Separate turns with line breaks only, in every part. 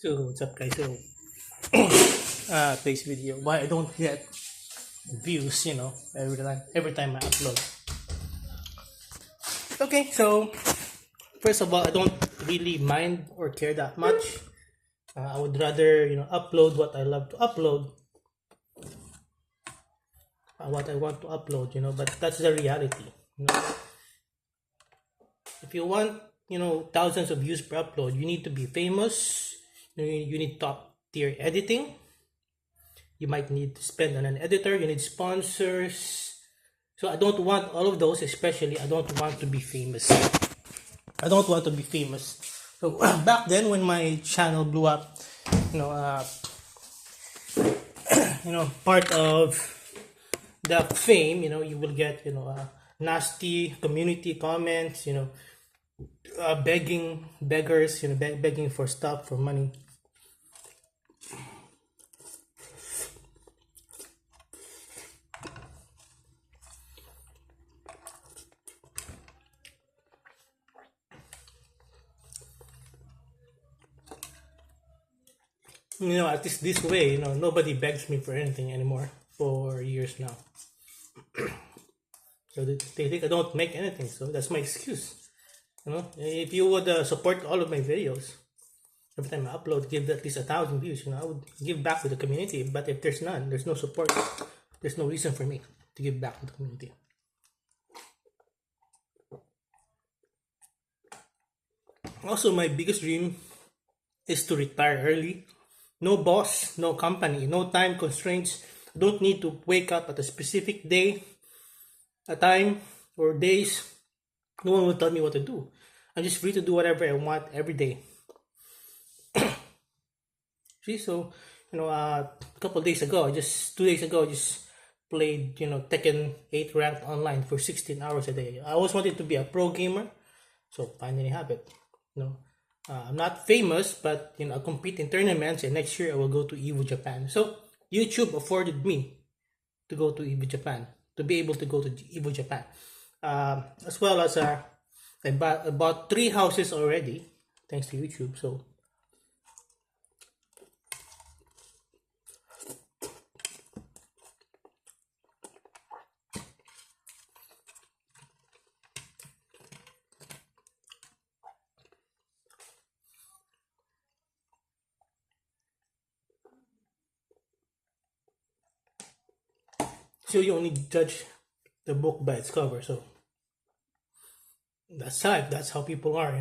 So what's up guys? So today's video, why I don't get views, every time I upload. Okay, so first of all, I don't really mind or care that much. I would rather upload what I love to upload, what I want to upload, but that's the reality. If you want thousands of views per upload, you need to be famous. You need top tier editing. You might need to spend on an editor. You need sponsors. So I don't want all of those, especially I don't want to be famous. I don't want to be famous. So back then when my channel blew up, part of the fame, you will get, nasty community comments, begging beggars, begging for stuff, for money. At least this way, nobody begs me for anything anymore for years now. So they think I don't make anything, so that's my excuse. If you would support all of my videos, every time I upload, give at least 1,000 views, I would give back to the community. But if there's none, there's no support, there's no reason for me to give back to the community. Also, my biggest dream is to retire early. No boss, no company, no time constraints. Don't need to wake up at a specific day, a time, or days. No one will tell me what to do. I'm just free to do whatever I want every day. See, so a couple days ago, 2 days ago, I just played Tekken 8 ranked online for 16 hours a day. I always wanted to be a pro gamer, so finally have it. I'm not famous, but I compete in tournaments, and next year I will go to Evo Japan. So YouTube afforded me to go to Evo Japan, to be able to go to Evo Japan, as well as I bought 3 houses already thanks to YouTube. So you only judge the book by its cover. So that's life. That's how people are.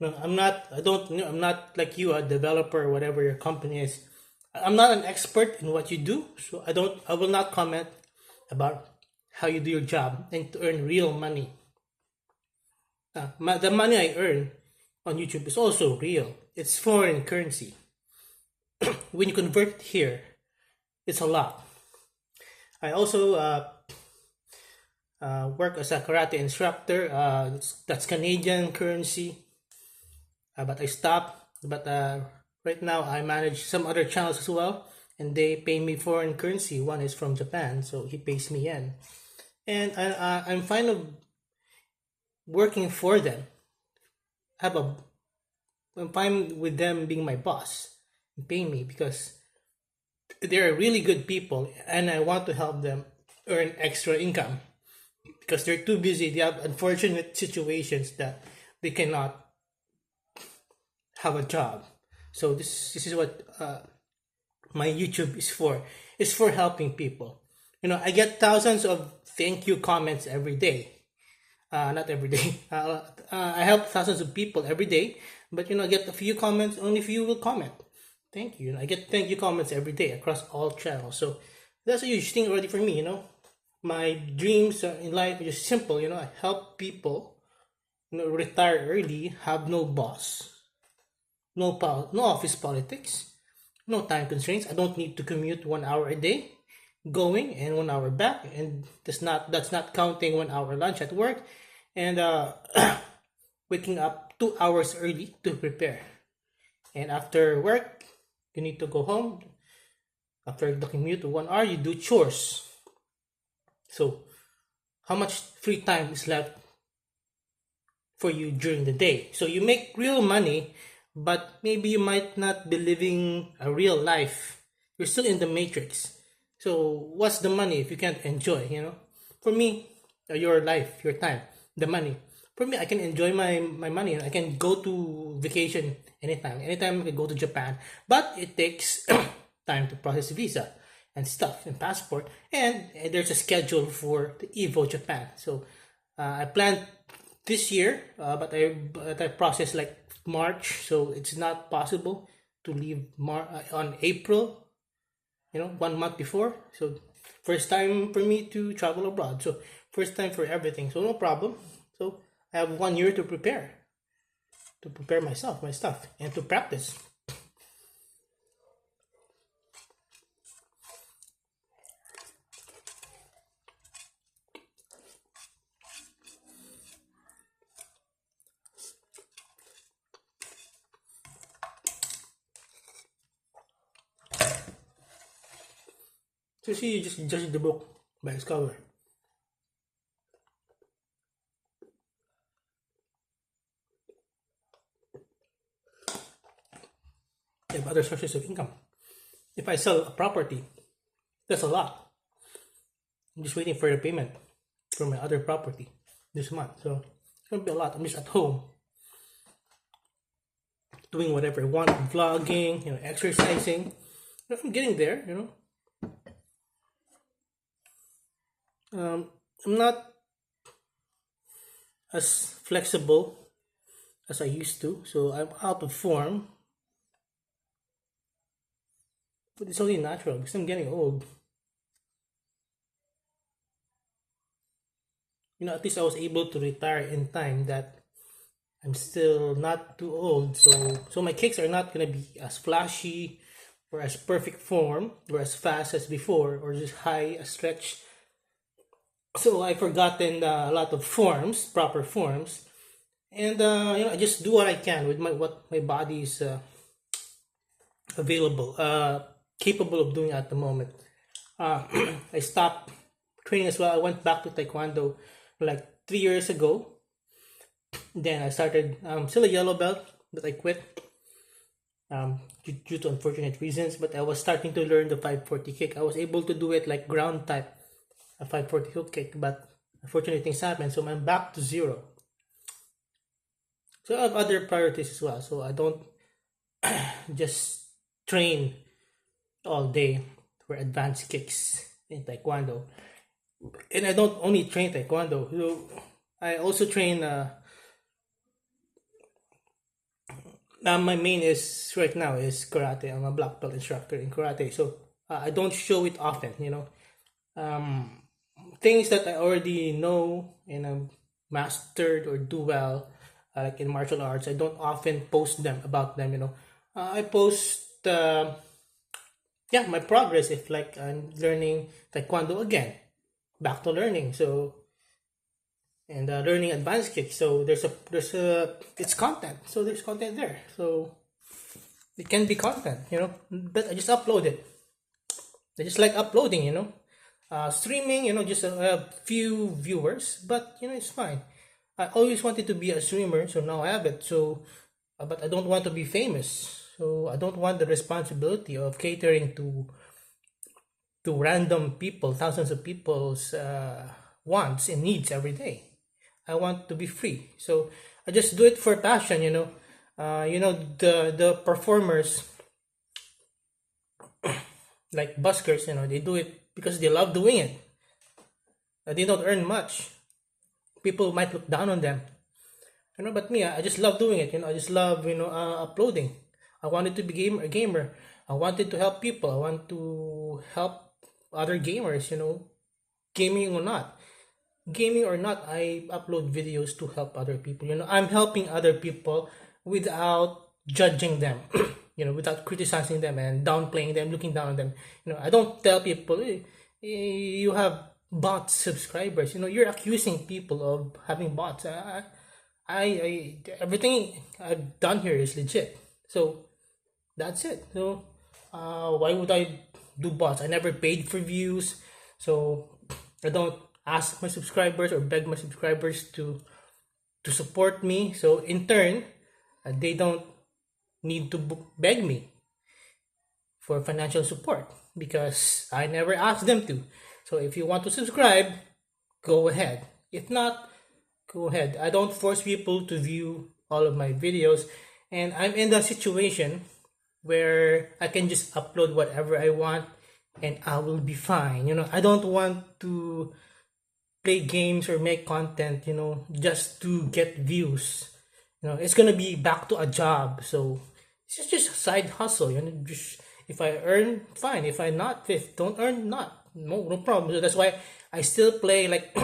No, I'm not. I'm not like you, a developer or whatever your company is. I'm not an expert in what you do, so I will not comment about how you do your job and to earn real money. The money I earn on YouTube is also real. It's foreign currency. When you convert it here, it's a lot. I also work as a karate instructor. That's Canadian currency. But I stopped. But right now I manage some other channels as well, and they pay me foreign currency. One is from Japan, so he pays me yen, and I'm fine of working for them. I'm fine with them being my boss and paying me because they're really good people, and I want to help them earn extra income because they're too busy. They have unfortunate situations that they cannot have a job. So this is what my YouTube is for. It's for helping people. I get thousands of thank you comments every day. Not every day. I help thousands of people every day, but I get a few comments. Only few will comment. Thank you. I get thank you comments every day across all channels. So that's a huge thing already for me. My dreams in life are just simple. I help people. Retire early, have no boss, no office politics, no time constraints. I don't need to commute 1 hour a day, going and 1 hour back, and that's not counting 1 hour lunch at work, and waking up 2 hours early to prepare. And after work, you need to go home. After the commute to 1 hour, you do chores. So, how much free time is left for you during the day? So you make real money but maybe you might not be living a real life. You're still in the matrix. So what's the money if you can't enjoy, For me, your life, your time, the money. For me, I can enjoy my money. I can go to vacation anytime. Anytime I can go to Japan. But it takes time to process visa and stuff and passport. And there's a schedule for the Evo Japan. So I planned this year, but I processed like March, so it's not possible to leave on April. 1 month before. So first time for me to travel abroad. So first time for everything. So no problem. So I have 1 year to prepare myself, my stuff, and to practice. So see, you just judge the book by its cover. I have other sources of income. If I sell a property, that's a lot. I'm just waiting for the payment for my other property this month. So it's gonna be a lot. I'm just at home doing whatever I want, vlogging, exercising. I'm getting there. I'm not as flexible as I used to, so I'm out of form. But it's only natural because I'm getting old. At least I was able to retire in time that I'm still not too old. So my kicks are not gonna be as flashy or as perfect form or as fast as before or just high as stretch. So I've forgotten a lot of forms, proper forms, and I just do what I can with what my body is available, capable of doing at the moment. I stopped training as well. I went back to Taekwondo like 3 years ago. Then I started, still a yellow belt, but I quit due to unfortunate reasons. But I was starting to learn the 540 kick. I was able to do it like ground type, a 540 hook kick, but unfortunately things happened. So I'm back to zero. So I have other priorities as well. So I don't just train all day for advanced kicks in Taekwondo. And I don't only train Taekwondo. So I also train. My main is right now is karate. I'm a black belt instructor in karate. So I don't show it often. Things that I already know and I'm mastered or do well, like in martial arts, I don't often post them about them. I post my progress if like I'm learning Taekwondo again, back to learning. So and learning advanced kicks. So there's a it's content. So there's content there. So it can be content, but I just upload it. I just like uploading, streaming, just a few viewers, but it's fine. I always wanted to be a streamer, so now I have it. So, but I don't want to be famous. So I don't want the responsibility of catering to random people, thousands of people's wants and needs every day. I want to be free. So I just do it for passion, the performers like buskers, they do it because they love doing it. They don't earn much. People might look down on them, but me, I just love doing it. I just love uploading. I wanted to be a gamer. I wanted to help people. I want to help other gamers. Gaming or not. Gaming or not, I upload videos to help other people. I'm helping other people without judging them. Without criticizing them and downplaying them, looking down on them. I don't tell people, hey, you have bot subscribers. You're accusing people of having bots. I everything I've done here is legit. So that's it. So why would I do bots? I never paid for views, so I don't ask my subscribers or beg my subscribers to support me. So in turn, they don't need to beg me for financial support because I never asked them to. So if you want to subscribe, go ahead. If not, go ahead. I don't force people to view all of my videos, and I'm in the situation where I can just upload whatever I want and I will be fine. I don't want to play games or make content, just to get views. It's gonna be back to a job. So it's just a side hustle. Just if I earn, fine. If I not, if don't earn, not. No problem. So that's why I still play like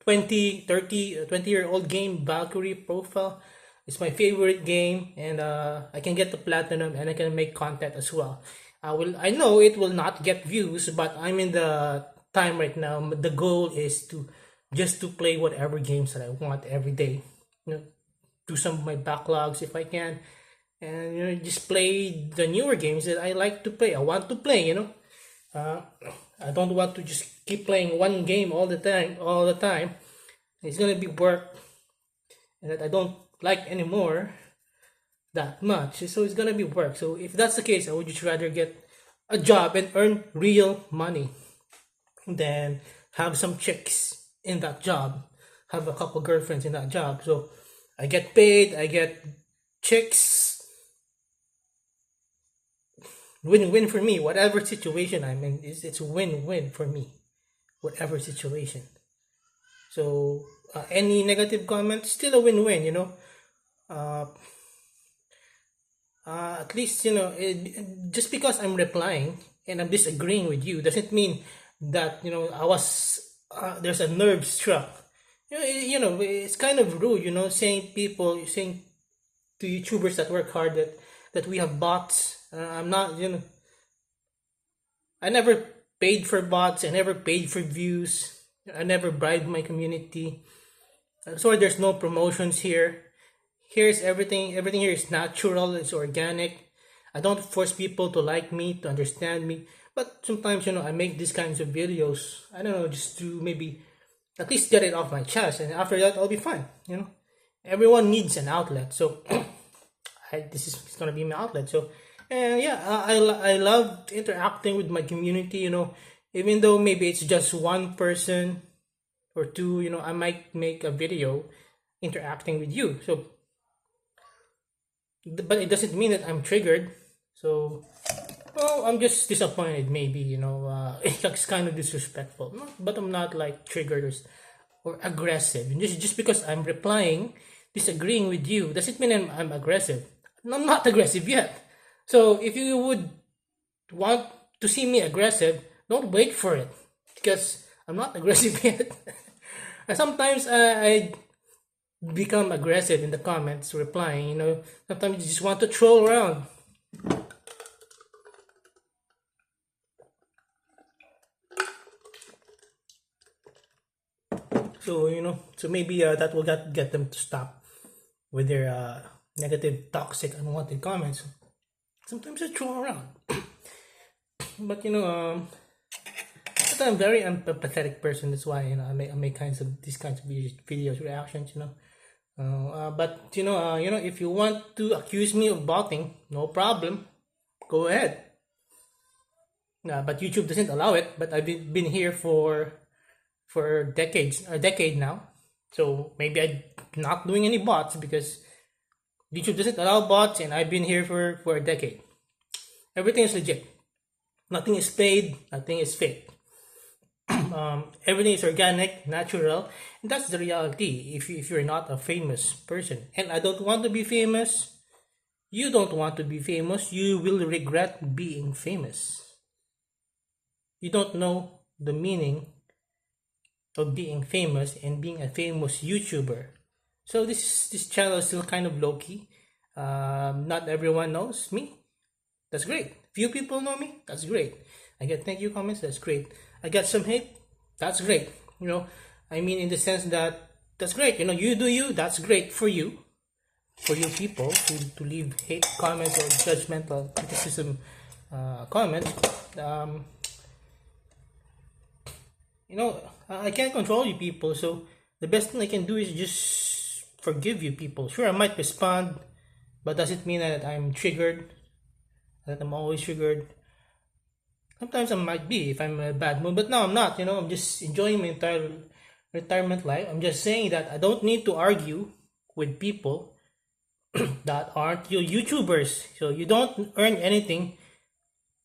20, 30, 20-year-old game, Valkyrie Profile. It's my favorite game, and I can get the platinum, and I can make content as well. I know it will not get views, but I'm in the time right now. The goal is to just to play whatever games that I want every day. Do some of my backlogs if I can, and just play the newer games that I like to play. I want to play. I don't want to just keep playing one game all the time. It's gonna be work that I don't like anymore that much. So it's gonna be work. So if that's the case, I would just rather get a job and earn real money than have some chicks in that job, have a couple girlfriends in that job. So I get paid, I get chicks. Win-win for me. Whatever situation I'm in, it's win-win for me. Whatever situation. So any negative comments, still a win-win. At least just because I'm replying and I'm disagreeing with you doesn't mean that I was there's a nerve struck. It's kind of rude, saying to YouTubers that work hard that we have bots. I'm not, I never paid for bots. I never paid for views. I never bribed my community. I'm sorry, there's no promotions here. Here's everything. Everything here is natural. It's organic. I don't force people to like me, to understand me. But sometimes, I make these kinds of videos. I don't know, just to maybe at least get it off my chest. And after that, I'll be fine. Everyone needs an outlet. So this is going to be my outlet. So, and yeah, I love interacting with my community, even though maybe it's just one person or two, I might make a video interacting with you. So, but it doesn't mean that I'm triggered. So, well, I'm just disappointed, maybe, it's kind of disrespectful. But I'm not like triggered or aggressive. And just because I'm replying, disagreeing with you, doesn't mean I'm aggressive. I'm not aggressive yet. So if you would want to see me aggressive, don't wait for it, because I'm not aggressive yet. And sometimes I become aggressive in the comments, replying. Sometimes you just want to troll around. So so maybe that will get them to stop with their negative, toxic, unwanted comments. Sometimes I troll around, but but I'm a very empathetic person. That's why I make these kinds of videos, reactions. But if you want to accuse me of botting, no problem, go ahead. But YouTube doesn't allow it. But I've been here for a decade now. So maybe I'm not doing any bots because YouTube doesn't allow bots, and I've been here for a decade. Everything is legit. Nothing is paid. Nothing is fake. Everything is organic, natural, and that's the reality. If you're not a famous person, and I don't want to be famous, you don't want to be famous, you will regret being famous. You don't know the meaning of being famous and being a famous YouTuber. So this channel is still kind of low key. Not everyone knows me. That's great. Few people know me. That's great. I get thank you comments. That's great. I got some hate. That's great. I mean, in the sense that that's great. You do you. That's great for you. For you people to leave hate comments or judgmental criticism comments. I can't control you people. So the best thing I can do is just forgive you people. Sure, I might respond But does it mean that I'm triggered? That I'm always triggered? Sometimes I might be if I'm in a bad mood, but no, I'm not. I'm just enjoying my entire retirement life. I'm just saying that I don't need to argue with people that aren't you YouTubers. So you don't earn anything.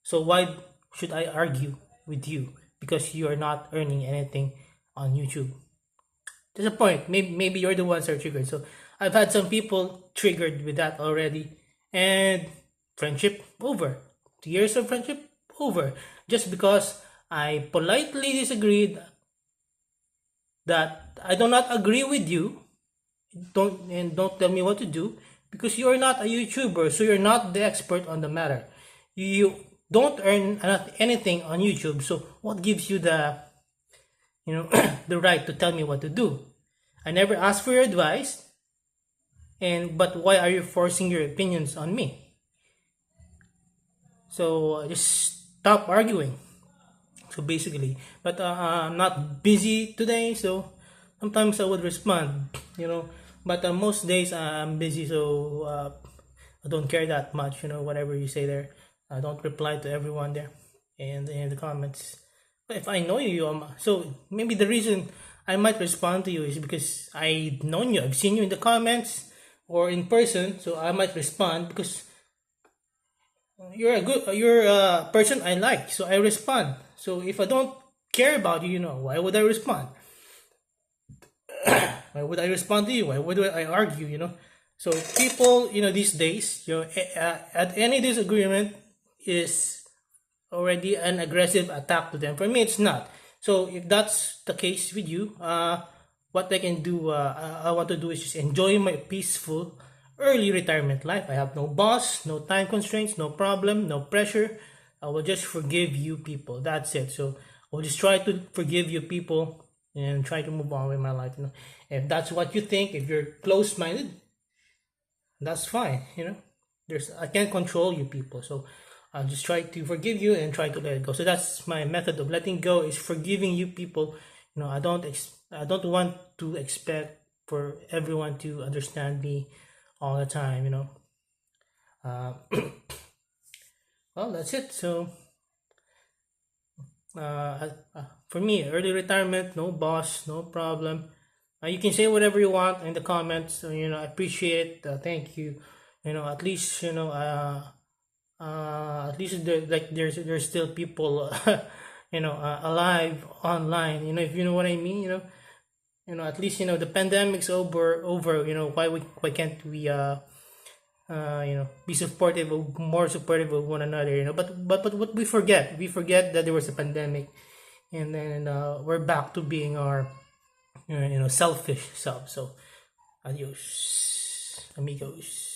So why should I argue with you? Because you are not earning anything on YouTube. There's a point. Maybe you're the ones that are triggered. So I've had some people triggered with that already, and friendship over. 2 years of friendship over, just because I politely disagreed that I do not agree with you. Don't tell me what to do because you are not a YouTuber, so you're not the expert on the matter. You don't earn anything on YouTube, so what gives you the the right to tell me what to do? I never asked for your advice, but why are you forcing your opinions on me? So just stop arguing. So basically, but I'm not busy today, so sometimes I would respond, But most days I'm busy, so I don't care that much, whatever you say there. I don't reply to everyone there and in the comments. But if I know you, so maybe the reason I might respond to you is because I've known you, I've seen you in the comments or in person, so I might respond because you're a person I like, so I respond. So if I don't care about you, why would I respond? Why would I respond to you? Why would I argue? So people, these days, at any disagreement is already an aggressive attack to them. For me, it's not. So if that's the case with you, what I can do, I want to do is just enjoy my peaceful early retirement life. I have no boss, no time constraints, no problem, no pressure. I will just forgive you people. That's it. So I'll just try to forgive you people and try to move on with my life. If that's what you think, if you're close-minded, that's fine. I can't control you people. So I'll just try to forgive you and try to let it go. So that's my method of letting go, is forgiving you people. I don't want to expect for everyone to understand me all the time. Uh, well, that's it. So for me, early retirement, no boss, no problem. You can say whatever you want in the comments. So, I appreciate it. Thank you. At least at least there's still people alive online. If you know what I mean. At least the pandemic's over. Why can't we be supportive, more supportive of one another. But what we forget that there was a pandemic, and then we're back to being our selfish self. So adios, amigos.